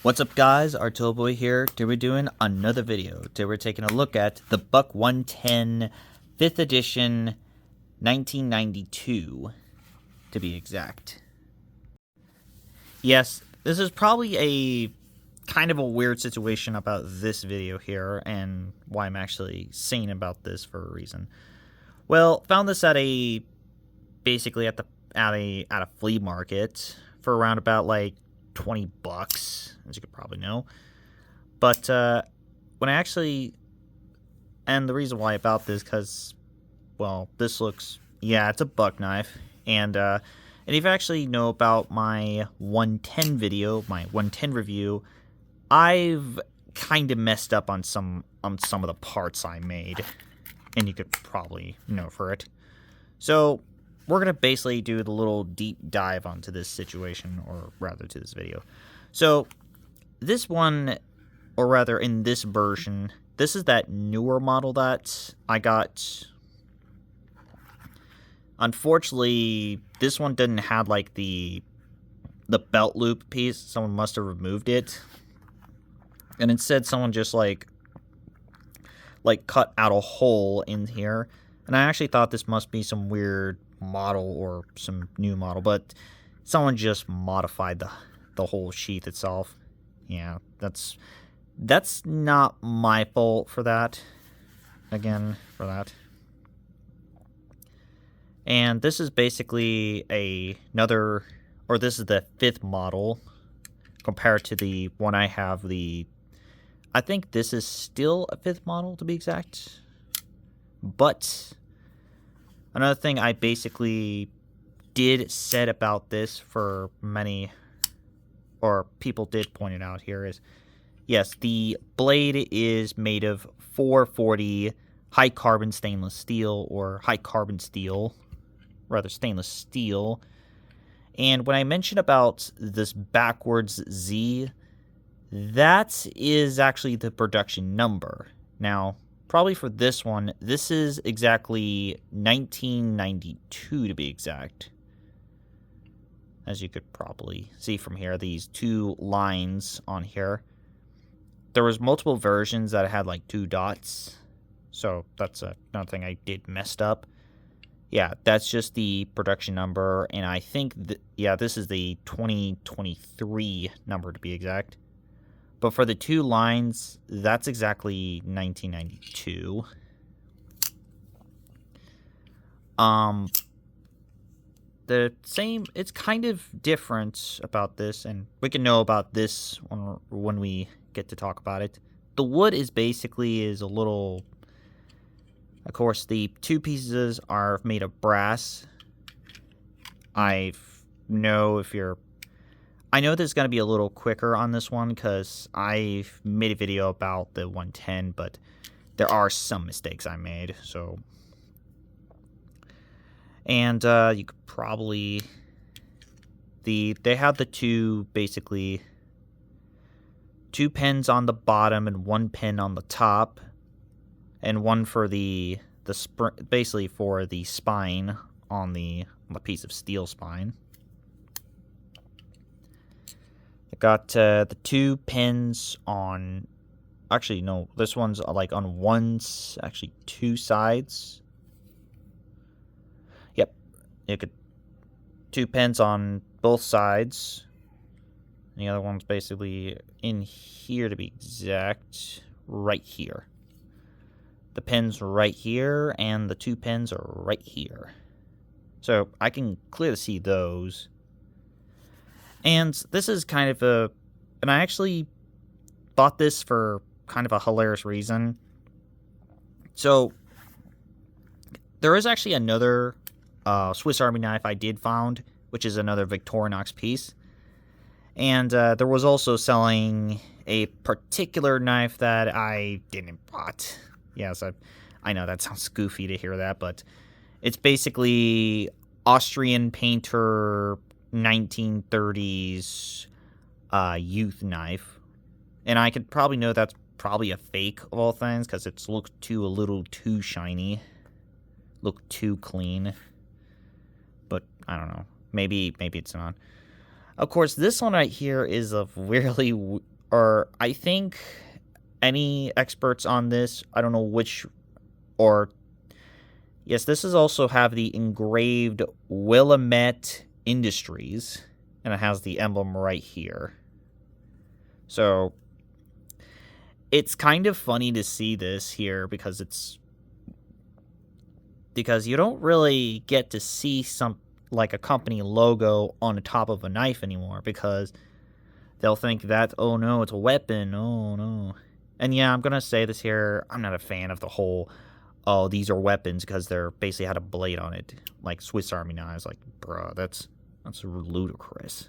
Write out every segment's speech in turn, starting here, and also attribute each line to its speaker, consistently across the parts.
Speaker 1: What's up guys, Artoboy here. Today we're doing another video. Today we're taking a look at the Buck 110 5th edition 1992 to be exact. Yes, this is probably a kind of a weird situation about this video here and why I'm actually saying about this for a reason. Well, found this at a flea market for around about like $20, as you could probably know. But when I actually, and the reason why about this, because, well, this looks, yeah, it's a buck knife, and if you actually know about my 110 video, my 110 review, I've kind of messed up on some of the parts I made, and you could probably know for it. So we're going to basically do the little deep dive onto this situation, or rather to this video. So this one, or rather in this version, this is that newer model that I got. Unfortunately, this one didn't have like the belt loop piece. Someone must have removed it. And instead someone just like cut out a hole in here. And I actually thought this must be some weird model or some new model, but someone just modified the whole sheath itself. Yeah, that's not my fault for that. Again, for that. And this is basically this is the 5th model compared to the one I have. I think this is still a 5th model to be exact. But another thing I basically did said about this for many, or people did point it out here, is yes, the blade is made of 440 high carbon stainless steel, or high carbon steel, rather stainless steel. And when I mentioned about this backwards Z, that is actually the production number. Now, probably for this one, this is exactly 1992 to be exact. As you could probably see from here, these two lines on here. There was multiple versions that had like 2 dots. So that's another thing I did messed up. Yeah, that's just the production number, and I think, this is the 2023 number to be exact. But for the 2 lines, that's exactly 1992. The same, it's kind of different about this, and we can know about this when we get to talk about it. The wood is a little, of course, the 2 pieces are made of brass. I know this is going to be a little quicker on this one because I've made a video about the 110, but there are some mistakes I made, so. And you could probably, they have the 2 pins on the bottom and 1 pin on the top, and one for basically for the spine on the piece of steel spine. I got the 2 pins on, actually no, this one's like on actually 2 sides. Yep, you could 2 pins on both sides. And the other one's basically in here to be exact, right here. The pins right here, and the 2 pins are right here. So I can clearly see those. And this is kind of and I actually bought this for kind of a hilarious reason. So there is actually another Swiss Army knife I did found, which is another Victorinox piece. And there was also selling a particular knife that I didn't bought. Yes, I know that sounds goofy to hear that, but it's basically Austrian painter 1930s youth knife. And I could probably know that's probably a fake of all things because it's looked a little too shiny, look too clean. But I don't know. Maybe it's not. Of course, this one right here is a really or I think any experts on this, I don't know which, or yes, this is also have the engraved Willamette Industries, and it has the emblem right here. So it's kind of funny to see this here because you don't really get to see some like a company logo on the top of a knife anymore, because they'll think that, oh no, it's a weapon, oh no. And yeah, I'm gonna say this here, I'm not a fan of the whole, oh, these are weapons because they're basically had a blade on it, like Swiss Army knives. Like, bro, that's ludicrous.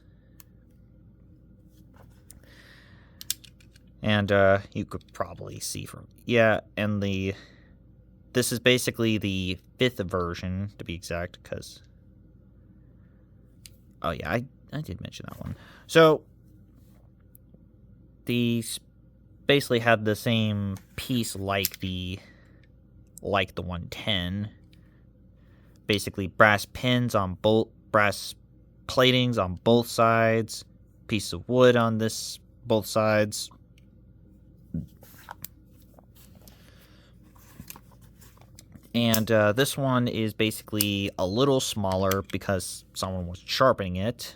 Speaker 1: And you could probably see from, yeah, and this is basically the 5th version, to be exact, because, oh yeah, I did mention that one. So these basically had the same piece like the 110. Basically brass pins on both, brass platings on both sides, piece of wood on this both sides. And this one is basically a little smaller because someone was sharpening it.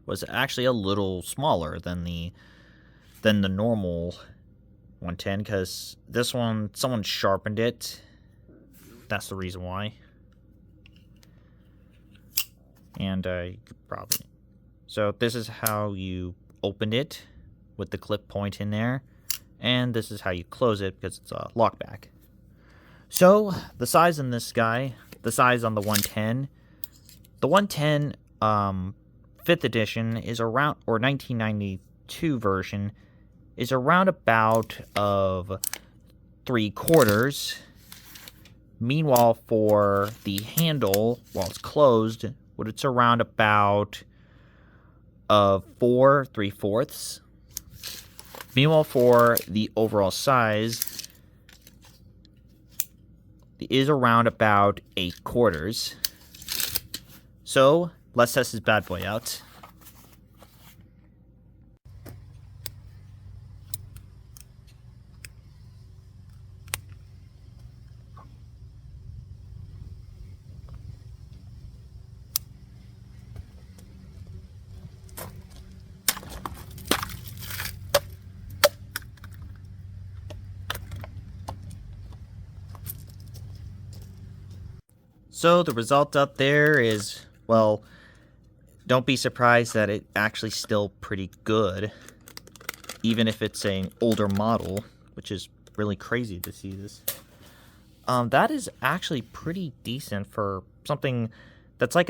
Speaker 1: Was actually a little smaller than the normal 110, because this one, someone sharpened it. That's the reason why. And you could probably, so this is how you opened it with the clip point in there. And this is how you close it because it's a lockback. So the size in this guy, the size on the 110, the 110 5th edition is around, or 1992 version is around about of 3/4. Meanwhile, for the handle, while it's closed, it's around about of 4 3/4. Meanwhile, for the overall size, it is around about 8/4. So let's test this bad boy out. So the result up there is, well, don't be surprised that it actually still pretty good, even if it's an older model, which is really crazy to see this. That is actually pretty decent for something that's like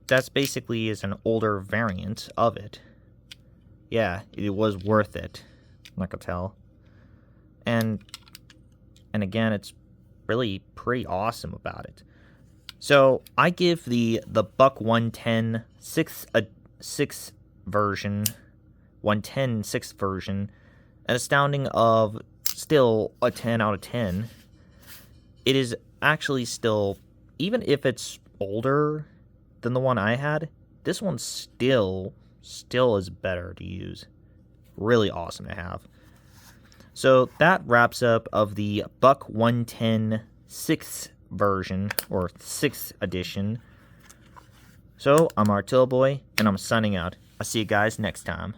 Speaker 1: that's basically is an older variant of it. Yeah, it was worth it. I'm not gonna tell. And again, it's really pretty awesome about it. So I give the Buck 110 6th version, 110 6th version, an astounding of still a 10 out of 10. It is actually still, even if it's older than the one I had, this one still is better to use. Really awesome to have. So that wraps up of the Buck 110 6th version, or 6th edition. So I'm Artillboy, and I'm signing out. I'll see you guys next time.